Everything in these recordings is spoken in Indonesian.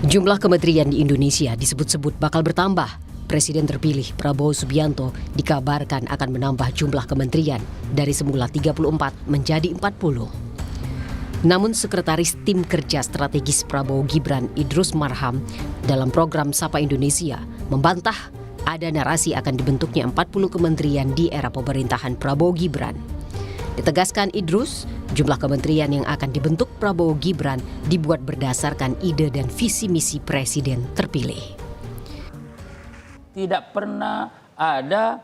Jumlah kementerian di Indonesia disebut-sebut bakal bertambah. Presiden terpilih Prabowo Subianto dikabarkan akan menambah jumlah kementerian dari semula 34 menjadi 40. Namun Sekretaris Tim Kerja Strategis Prabowo Gibran Idrus Marham dalam program Sapa Indonesia membantah ada narasi akan dibentuknya 40 kementerian di era pemerintahan Prabowo Gibran. Ditegaskan Idrus, jumlah kementerian yang akan dibentuk Prabowo Gibran dibuat berdasarkan ide dan visi misi presiden terpilih. Tidak pernah ada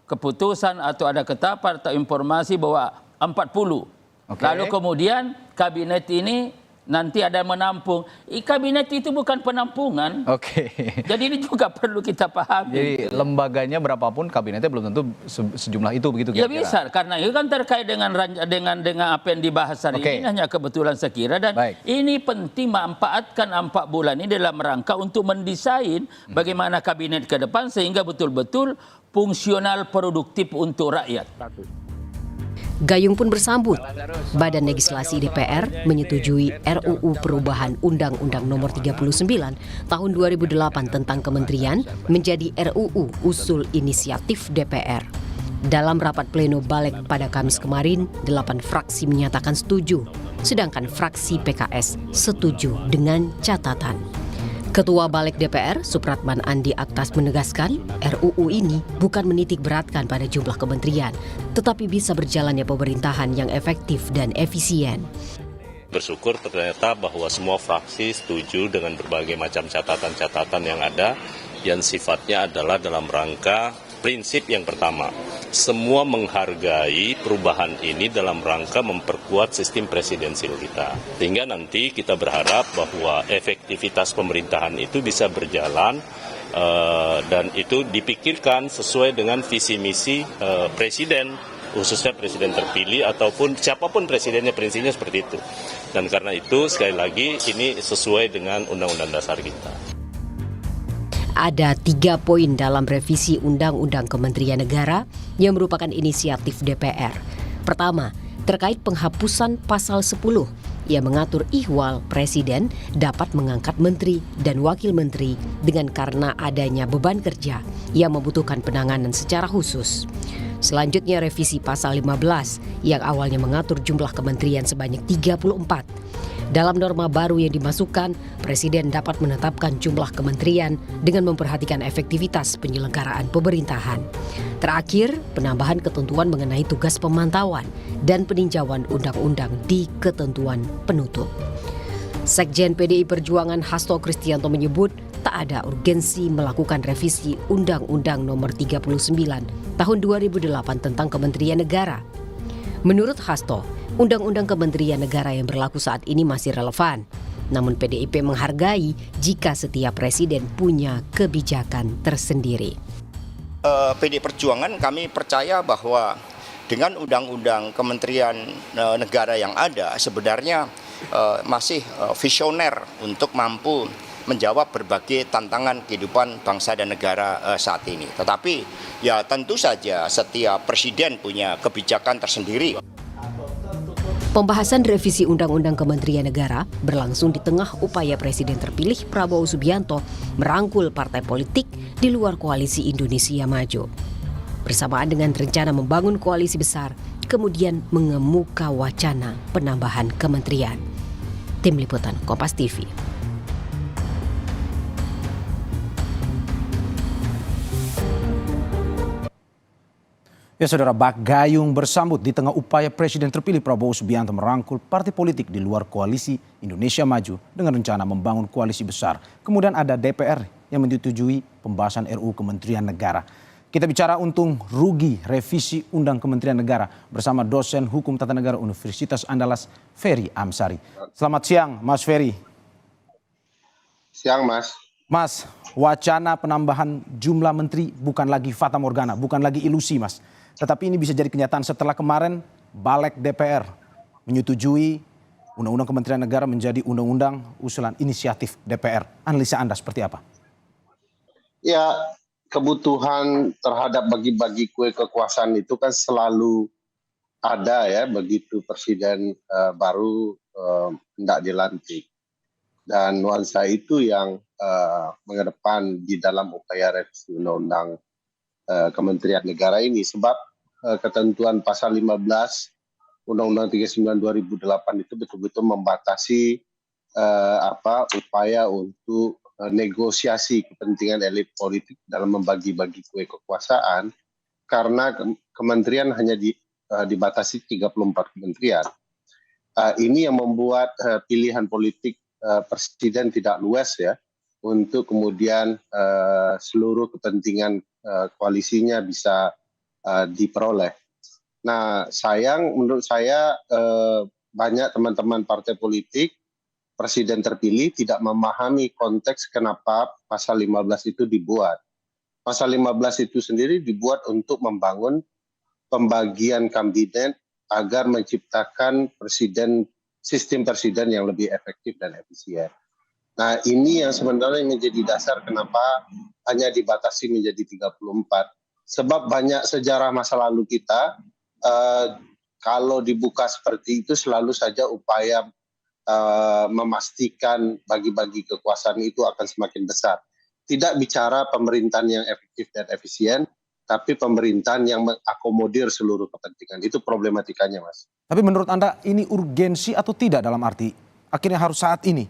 keputusan atau ada ketetapan atau informasi bahwa 40. Lalu kemudian kabinet ini nanti ada menampung. Kabinet itu bukan penampungan. Jadi ini juga perlu kita pahami. Jadi lembaganya berapapun kabinetnya belum tentu sejumlah itu begitu kira-kira. Ya bisa, karena itu kan terkait dengan apa yang dibahas hari ini hanya kebetulan saya kira, dan ini penting memanfaatkan 4 bulan ini dalam rangka untuk mendesain bagaimana kabinet ke depan sehingga betul-betul fungsional produktif untuk rakyat. Gayung pun bersambut. Badan Legislasi DPR menyetujui RUU Perubahan Undang-Undang Nomor 39 Tahun 2008 tentang Kementerian menjadi RUU Usul Inisiatif DPR. Dalam rapat pleno Balik pada Kamis kemarin, 8 fraksi menyatakan setuju, sedangkan fraksi PKS setuju dengan catatan. Ketua Balik DPR, Supratman Andi Aktas menegaskan, RUU ini bukan menitik beratkan pada jumlah kementerian, tetapi bisa berjalannya pemerintahan yang efektif dan efisien. Bersyukur ternyata bahwa semua fraksi setuju dengan berbagai macam catatan-catatan yang ada, yang sifatnya adalah dalam rangka prinsip yang pertama, semua menghargai perubahan ini dalam rangka memperkuat sistem presidensil kita. Sehingga nanti kita berharap bahwa efektivitas pemerintahan itu bisa berjalan dan itu dipikirkan sesuai dengan visi misi presiden, khususnya presiden terpilih ataupun siapapun presidennya, prinsipnya seperti itu. Dan karena itu sekali lagi ini sesuai dengan Undang-Undang Dasar kita. Ada 3 poin dalam revisi Undang-Undang Kementerian Negara yang merupakan inisiatif DPR. Pertama, terkait penghapusan pasal 10 yang mengatur ihwal presiden dapat mengangkat menteri dan wakil menteri dengan karena adanya beban kerja yang membutuhkan penanganan secara khusus. Selanjutnya revisi pasal 15 yang awalnya mengatur jumlah kementerian sebanyak 34. Dalam norma baru yang dimasukkan, Presiden dapat menetapkan jumlah kementerian dengan memperhatikan efektivitas penyelenggaraan pemerintahan. Terakhir, penambahan ketentuan mengenai tugas pemantauan dan peninjauan undang-undang di ketentuan penutup. Sekjen PDI Perjuangan Hasto Kristianto menyebut tak ada urgensi melakukan revisi Undang-Undang Nomor 39 Tahun 2008 tentang Kementerian Negara. Menurut Hasto, Undang-Undang Kementerian Negara yang berlaku saat ini masih relevan. Namun PDIP menghargai jika setiap presiden punya kebijakan tersendiri. PDI Perjuangan kami percaya bahwa dengan Undang-Undang Kementerian Negara yang ada sebenarnya masih visioner untuk mampu menjawab berbagai tantangan kehidupan bangsa dan negara saat ini. Tetapi ya tentu saja setiap presiden punya kebijakan tersendiri. Pembahasan revisi Undang-Undang Kementerian Negara berlangsung di tengah upaya Presiden terpilih Prabowo Subianto merangkul partai politik di luar koalisi Indonesia Maju. Bersamaan dengan rencana membangun koalisi besar, kemudian mengemuka wacana penambahan kementerian. Tim Liputan Kompas TV. Ya saudara, bak gayung bersambut di tengah upaya Presiden terpilih Prabowo Subianto merangkul partai politik di luar koalisi Indonesia Maju dengan rencana membangun koalisi besar. Kemudian ada DPR yang menyetujui pembahasan RUU Kementerian Negara. Kita bicara untung rugi revisi Undang Kementerian Negara bersama dosen Hukum Tata Negara Universitas Andalas, Ferry Amsari. Selamat siang, Mas Ferry. Siang, Mas. Mas, wacana penambahan jumlah menteri bukan lagi fata morgana, bukan lagi ilusi, Mas. Tetapi ini bisa jadi kenyataan setelah kemarin Balik DPR menyetujui Undang-Undang Kementerian Negara menjadi undang-undang usulan inisiatif DPR. Analisa Anda seperti apa? Ya, kebutuhan terhadap bagi-bagi kue kekuasaan itu kan selalu ada ya begitu presiden baru hendak dilantik. Dan nuansa itu yang mengedepan di dalam upaya revisi undang-undang Kementerian Negara ini, sebab ketentuan pasal 15 Undang-Undang 39 2008 itu betul-betul membatasi upaya untuk negosiasi kepentingan elit politik dalam membagi-bagi kue kekuasaan, karena kementerian hanya dibatasi 34 kementerian. Ini yang membuat pilihan politik presiden tidak luas ya, untuk kemudian seluruh kepentingan koalisinya bisa diperoleh. Nah, menurut saya banyak teman-teman partai politik presiden terpilih tidak memahami konteks kenapa pasal 15 itu dibuat. Pasal 15 itu sendiri dibuat untuk membangun pembagian kabinet agar menciptakan sistem presiden yang lebih efektif dan efisien. Nah, ini yang sebenarnya menjadi dasar kenapa hanya dibatasi menjadi 34. Sebab banyak sejarah masa lalu kita, kalau dibuka seperti itu selalu saja upaya memastikan bagi-bagi kekuasaan itu akan semakin besar. Tidak bicara pemerintahan yang efektif dan efisien, tapi pemerintahan yang mengakomodir seluruh kepentingan. Itu problematikanya, Mas. Tapi menurut Anda ini urgensi atau tidak, dalam arti akhirnya harus saat ini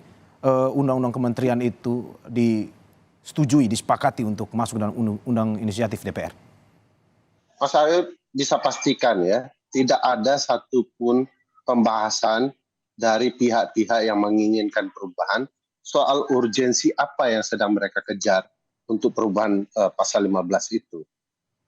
undang-undang kementerian itu disetujui, disepakati untuk masuk dalam undang inisiatif DPR? Mas Arief bisa pastikan ya, tidak ada satupun pembahasan dari pihak-pihak yang menginginkan perubahan soal urgensi apa yang sedang mereka kejar untuk perubahan pasal 15 itu.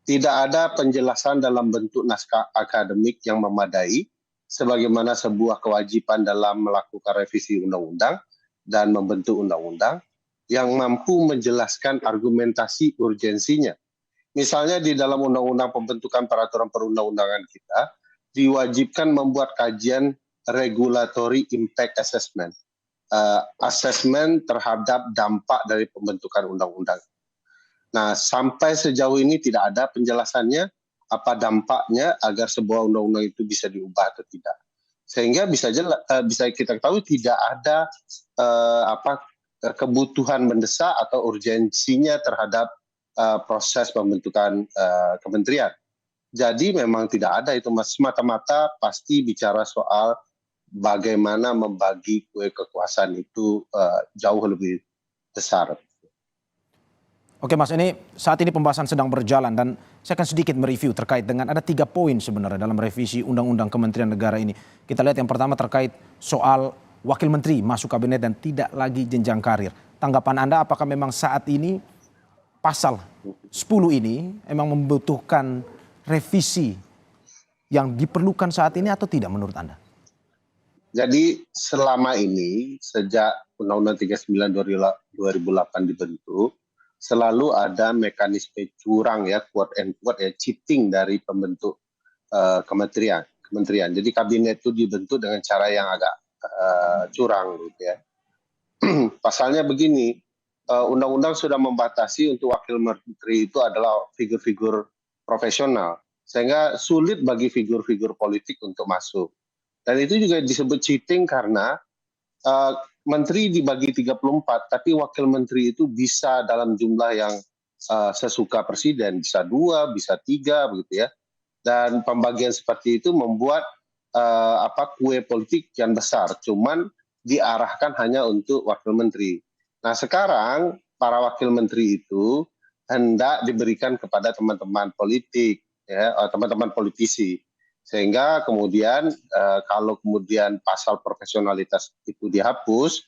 Tidak ada penjelasan dalam bentuk naskah akademik yang memadai sebagaimana sebuah kewajiban dalam melakukan revisi undang-undang dan membentuk undang-undang yang mampu menjelaskan argumentasi urgensinya. Misalnya di dalam undang-undang pembentukan peraturan perundang-undangan kita diwajibkan membuat kajian regulatory impact assessment, assessment terhadap dampak dari pembentukan undang-undang. Nah, sampai sejauh ini tidak ada penjelasannya apa dampaknya agar sebuah undang-undang itu bisa diubah atau tidak. Sehingga bisa kita ketahui tidak ada kebutuhan mendesak atau urgensinya terhadap proses pembentukan kementerian. Jadi memang tidak ada itu, Mas. Semata-mata pasti bicara soal bagaimana membagi kue kekuasaan itu jauh lebih besar. Oke Mas, ini saat ini pembahasan sedang berjalan dan saya akan sedikit mereview terkait dengan ada 3 poin sebenarnya dalam revisi Undang-Undang Kementerian Negara ini. Kita lihat yang pertama terkait soal wakil menteri masuk kabinet dan tidak lagi jenjang karir. Tanggapan Anda, apakah memang saat ini pasal 10 ini memang membutuhkan revisi yang diperlukan saat ini atau tidak menurut Anda? Jadi selama ini sejak Undang-Undang 39 2008 dibentuk, selalu ada mekanisme curang ya, quote and quote ya, cheating dari pembentuk kementerian. Jadi kabinet itu dibentuk dengan cara yang agak curang gitu ya. Pasalnya begini, undang-undang sudah membatasi untuk wakil menteri itu adalah figur-figur profesional, sehingga sulit bagi figur-figur politik untuk masuk. Dan itu juga disebut cheating karena menteri dibagi 34, tapi wakil menteri itu bisa dalam jumlah yang sesuka presiden, bisa 2, bisa 3 begitu ya. Dan pembagian seperti itu membuat kue politik yang besar, cuman diarahkan hanya untuk wakil menteri. Nah sekarang para wakil menteri itu hendak diberikan kepada teman-teman politik, ya, teman-teman politisi. Sehingga kemudian kalau kemudian pasal profesionalitas itu dihapus,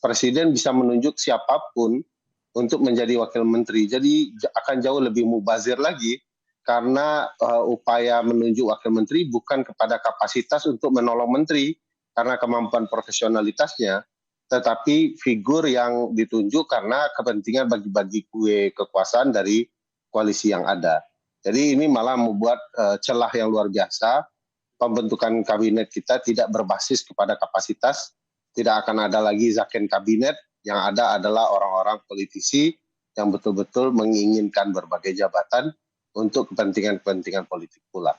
presiden bisa menunjuk siapapun untuk menjadi wakil menteri. Jadi akan jauh lebih mubazir lagi karena upaya menunjuk wakil menteri bukan kepada kapasitas untuk menolong menteri karena kemampuan profesionalitasnya, tetapi figur yang ditunjuk karena kepentingan bagi-bagi kue kekuasaan dari koalisi yang ada. Jadi ini malah membuat celah yang luar biasa. Pembentukan kabinet kita tidak berbasis kepada kapasitas, tidak akan ada lagi zaken kabinet, yang ada adalah orang-orang politisi yang betul-betul menginginkan berbagai jabatan untuk kepentingan-kepentingan politik pula.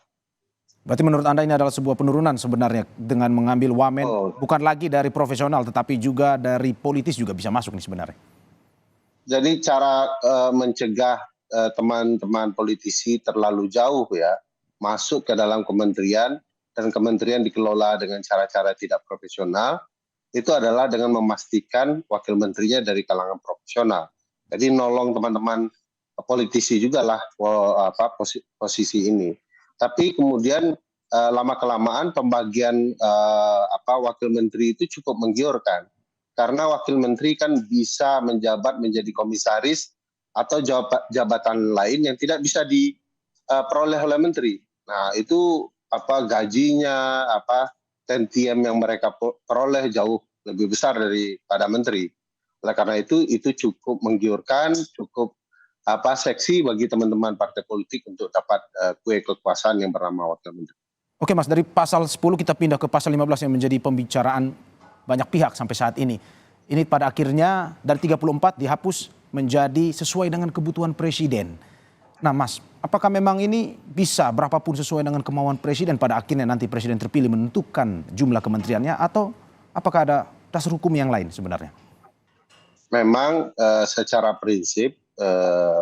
Berarti menurut Anda ini adalah sebuah penurunan sebenarnya dengan mengambil wamen bukan lagi dari profesional tetapi juga dari politis juga bisa masuk nih sebenarnya. Jadi cara mencegah teman-teman politisi terlalu jauh ya masuk ke dalam kementerian dan kementerian dikelola dengan cara-cara tidak profesional itu adalah dengan memastikan wakil menterinya dari kalangan profesional. Jadi nolong teman-teman politisi juga lah posisi ini. Tapi kemudian lama-kelamaan pembagian wakil menteri itu cukup menggiurkan. Karena wakil menteri kan bisa menjabat menjadi komisaris atau jabatan lain yang tidak bisa diperoleh oleh menteri. Nah itu gajinya, tentiam yang mereka peroleh jauh lebih besar daripada menteri. Oleh karena itu cukup menggiurkan, cukup seksi bagi teman-teman partai politik untuk dapat kue kekuasaan yang bernama wakil menteri. Oke Mas, dari pasal 10 kita pindah ke pasal 15 yang menjadi pembicaraan banyak pihak sampai saat ini. Ini pada akhirnya dari 34 dihapus menjadi sesuai dengan kebutuhan presiden. Nah Mas, apakah memang ini bisa berapapun sesuai dengan kemauan presiden pada akhirnya nanti presiden terpilih menentukan jumlah kementeriannya atau apakah ada dasar hukum yang lain sebenarnya? Memang secara prinsip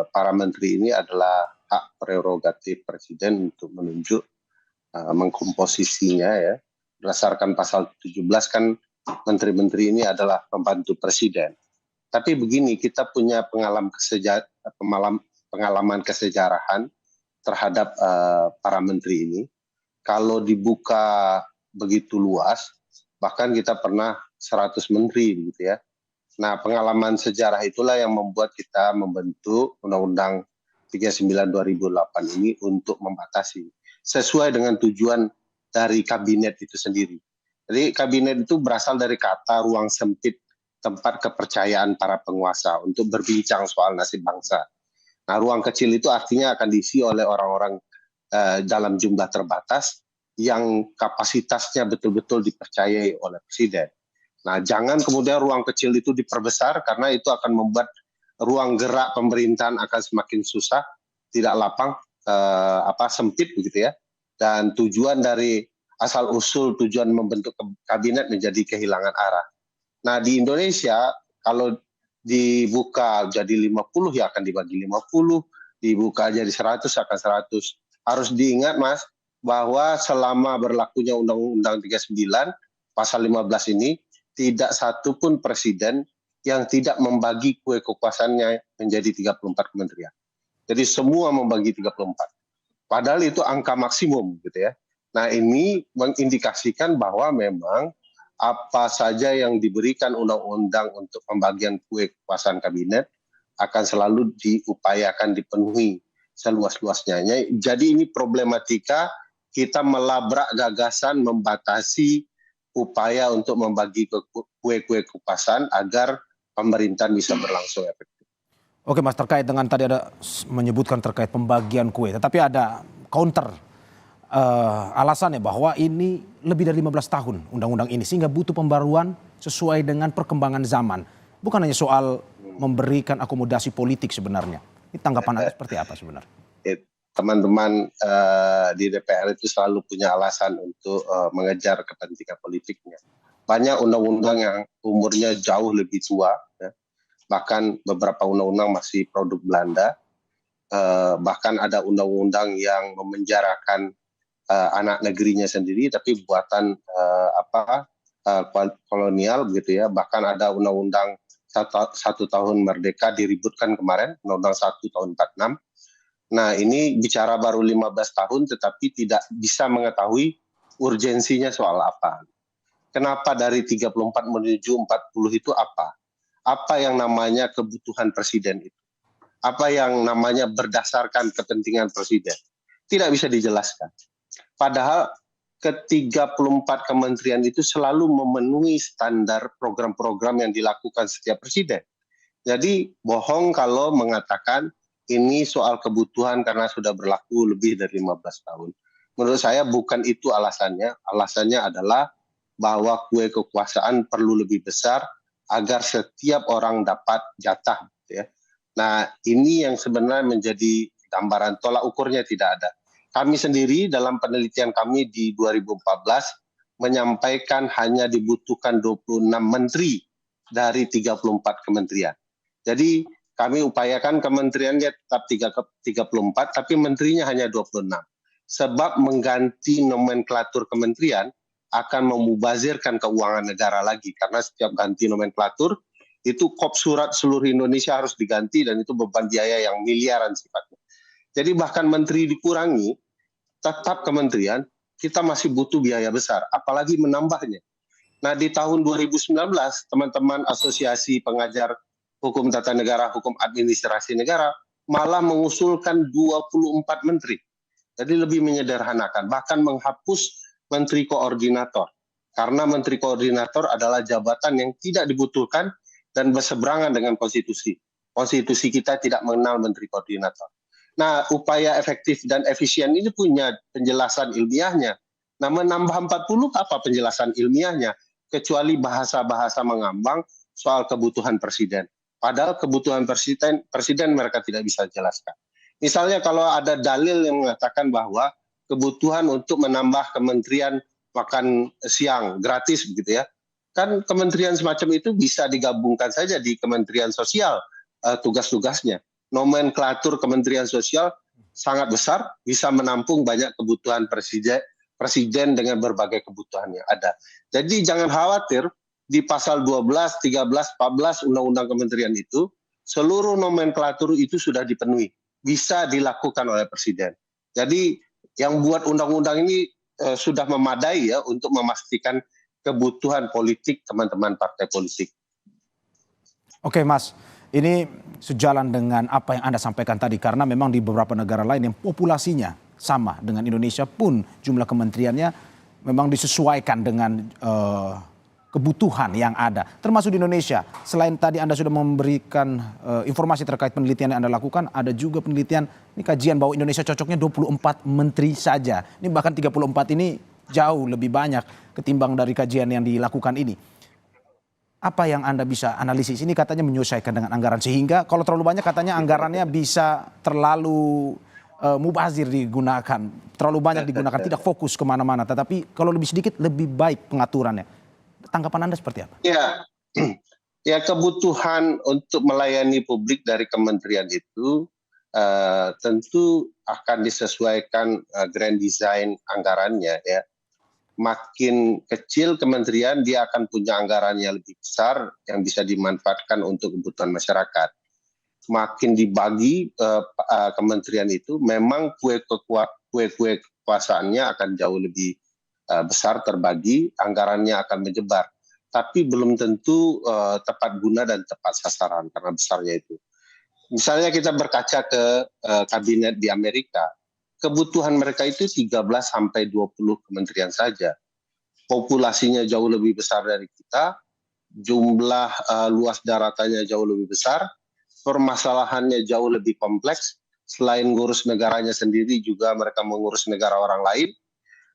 para menteri ini adalah hak prerogatif presiden untuk menunjuk mengkomposisinya ya. Berdasarkan pasal 17 kan menteri-menteri ini adalah pembantu presiden. Tapi begini, kita punya pengalaman kesejarahan terhadap para menteri ini. Kalau dibuka begitu luas, bahkan kita pernah 100 menteri gitu ya. Nah, pengalaman sejarah itulah yang membuat kita membentuk Undang-Undang 39 2008 ini untuk membatasi sesuai dengan tujuan dari kabinet itu sendiri. Jadi kabinet itu berasal dari kata ruang sempit tempat kepercayaan para penguasa untuk berbincang soal nasib bangsa. Nah, ruang kecil itu artinya akan diisi oleh orang-orang dalam jumlah terbatas yang kapasitasnya betul-betul dipercayai oleh presiden. Nah, jangan kemudian ruang kecil itu diperbesar karena itu akan membuat ruang gerak pemerintahan akan semakin susah, tidak lapang, sempit begitu ya. Dan tujuan dari asal-usul tujuan membentuk kabinet menjadi kehilangan arah. Nah, di Indonesia kalau dibuka jadi 50 ya akan dibagi 50, dibuka jadi 100 akan 100. Harus diingat Mas, bahwa selama berlakunya Undang-Undang 39 pasal 15 ini tidak satu pun presiden yang tidak membagi kue kekuasaannya menjadi 34 kementerian. Jadi semua membagi 34. Padahal itu angka maksimum gitu ya. Nah, ini mengindikasikan bahwa memang apa saja yang diberikan undang-undang untuk pembagian kue kekuasaan kabinet akan selalu diupayakan dipenuhi seluas-luasnya. Jadi ini problematika kita melabrak gagasan membatasi upaya untuk membagi kue-kue kekuasaan agar pemerintahan bisa berlangsung efektif. Oke Mas, terkait dengan tadi ada menyebutkan terkait pembagian kue, tetapi ada counter alasannya bahwa ini lebih dari 15 tahun undang-undang ini sehingga butuh pembaruan sesuai dengan perkembangan zaman. Bukan hanya soal memberikan akomodasi politik sebenarnya. Ini tanggapan Anda seperti apa sebenarnya? Teman-teman di DPR itu selalu punya alasan untuk mengejar kepentingan politiknya. Banyak undang-undang yang umurnya jauh lebih tua, ya. Bahkan beberapa undang-undang masih produk Belanda, bahkan ada undang-undang yang memenjarakan anak negerinya sendiri, tapi buatan kolonial begitu ya. Bahkan ada undang-undang 1 tahun merdeka diributkan kemarin, undang-undang 1 tahun 46. Nah ini bicara baru 15 tahun tetapi tidak bisa mengetahui urgensinya soal apa. Kenapa dari 34 menuju 40 itu apa? Apa yang namanya kebutuhan presiden itu? Apa yang namanya berdasarkan kepentingan presiden? Tidak bisa dijelaskan. Padahal ke-34 kementerian itu selalu memenuhi standar program-program yang dilakukan setiap presiden. Jadi bohong kalau mengatakan ini soal kebutuhan karena sudah berlaku lebih dari 15 tahun. Menurut saya bukan itu alasannya. Alasannya adalah bahwa kue kekuasaan perlu lebih besar agar setiap orang dapat jatah. Ya. Nah ini yang sebenarnya menjadi gambaran, tolak ukurnya tidak ada. kami sendiri dalam penelitian kami di 2014 menyampaikan hanya dibutuhkan 26 menteri dari 34 kementerian. Jadi kami upayakan kementeriannya tetap 34, tapi menterinya hanya 26. Sebab mengganti nomenklatur kementerian akan memubazirkan keuangan negara lagi. Karena setiap ganti nomenklatur, itu kop surat seluruh Indonesia harus diganti dan itu beban biaya yang miliaran sifatnya. Jadi bahkan menteri dikurangi, tetap kementerian, kita masih butuh biaya besar, apalagi menambahnya. Nah di tahun 2019, teman-teman Asosiasi Pengajar Hukum Tata Negara, Hukum Administrasi Negara, malah mengusulkan 24 menteri. Jadi lebih menyederhanakan, bahkan menghapus menteri koordinator. Karena menteri koordinator adalah jabatan yang tidak dibutuhkan dan berseberangan dengan konstitusi. Konstitusi kita tidak mengenal menteri koordinator. Nah, upaya efektif dan efisien ini punya penjelasan ilmiahnya. Nah, menambah 40 apa penjelasan ilmiahnya? Kecuali bahasa-bahasa mengambang soal kebutuhan presiden. Padahal kebutuhan presiden mereka tidak bisa jelaskan. Misalnya kalau ada dalil yang mengatakan bahwa kebutuhan untuk menambah kementerian makan siang gratis begitu ya. Kan kementerian semacam itu bisa digabungkan saja di Kementerian Sosial tugas-tugasnya. Nomenklatur Kementerian Sosial sangat besar, bisa menampung banyak kebutuhan presiden dengan berbagai kebutuhan yang ada. Jadi jangan khawatir, di pasal 12, 13, 14 Undang-Undang Kementerian itu, seluruh nomenklatur itu sudah dipenuhi. Bisa dilakukan oleh presiden. Jadi yang buat undang-undang ini sudah memadai ya untuk memastikan kebutuhan politik teman-teman partai politik. Oke Mas, ini sejalan dengan apa yang Anda sampaikan tadi, karena memang di beberapa negara lain yang populasinya sama dengan Indonesia pun jumlah kementeriannya memang disesuaikan dengan kebutuhan yang ada. Termasuk di Indonesia, selain tadi Anda sudah memberikan informasi terkait penelitian yang Anda lakukan, ada juga penelitian, ini kajian bahwa Indonesia cocoknya 24 menteri saja. Ini bahkan 34 ini jauh lebih banyak ketimbang dari kajian yang dilakukan ini. Apa yang Anda bisa analisis? Ini katanya menyesuaikan dengan anggaran, sehingga kalau terlalu banyak katanya anggarannya bisa terlalu mubazir digunakan, terlalu banyak digunakan, tidak fokus kemana-mana. Tetapi kalau lebih sedikit lebih baik pengaturannya. Tanggapan Anda seperti apa? Ya kebutuhan untuk melayani publik dari kementerian itu tentu akan disesuaikan grand design anggarannya ya. Makin kecil kementerian, dia akan punya anggaran yang lebih besar yang bisa dimanfaatkan untuk kebutuhan masyarakat. Makin dibagi kementerian itu, memang kue kekuasaannya akan jauh lebih besar terbagi, anggarannya akan menyebar. Tapi belum tentu tepat guna dan tepat sasaran karena besarnya itu. Misalnya kita berkaca ke kabinet di Amerika, kebutuhan mereka itu 13-20 kementerian saja. Populasinya jauh lebih besar dari kita, jumlah luas daratannya jauh lebih besar, permasalahannya jauh lebih kompleks, selain ngurus negaranya sendiri juga mereka mengurus negara orang lain.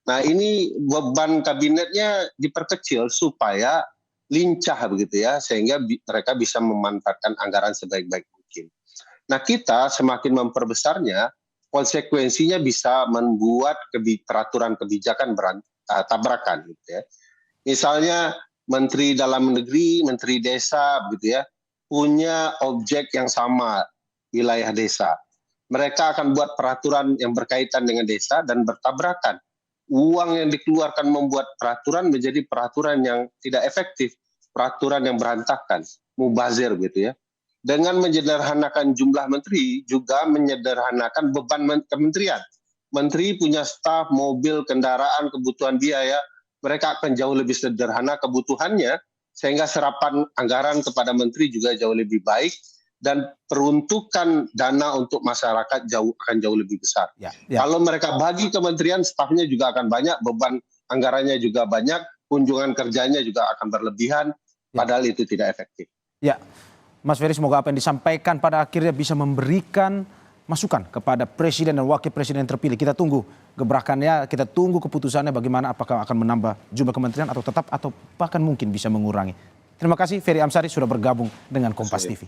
Nah ini beban kabinetnya diperkecil supaya lincah begitu ya, sehingga mereka bisa memanfaatkan anggaran sebaik-baik mungkin. Nah kita semakin memperbesarnya, konsekuensinya bisa membuat peraturan kebijakan tabrakan gitu ya. Misalnya Menteri Dalam Negeri, Menteri Desa gitu ya, punya objek yang sama wilayah desa. Mereka akan buat peraturan yang berkaitan dengan desa dan bertabrakan. Uang yang dikeluarkan membuat peraturan menjadi peraturan yang tidak efektif, peraturan yang berantakan, mubazir gitu ya. Dengan menyederhanakan jumlah menteri, juga menyederhanakan beban kementerian. Menteri punya staf, mobil, kendaraan, kebutuhan biaya, mereka akan jauh lebih sederhana kebutuhannya, sehingga serapan anggaran kepada menteri juga jauh lebih baik, dan peruntukan dana untuk masyarakat akan jauh lebih besar. Kalau mereka bagi kementerian, stafnya juga akan banyak, beban anggarannya juga banyak, kunjungan kerjanya juga akan berlebihan, padahal itu tidak efektif. Ya, Mas Ferry, semoga apa yang disampaikan pada akhirnya bisa memberikan masukan kepada presiden dan wakil presiden terpilih. Kita tunggu gebrakannya, kita tunggu keputusannya bagaimana, apakah akan menambah jumlah kementerian atau tetap, atau bahkan mungkin bisa mengurangi. Terima kasih Ferry Amsari sudah bergabung dengan Kompas TV.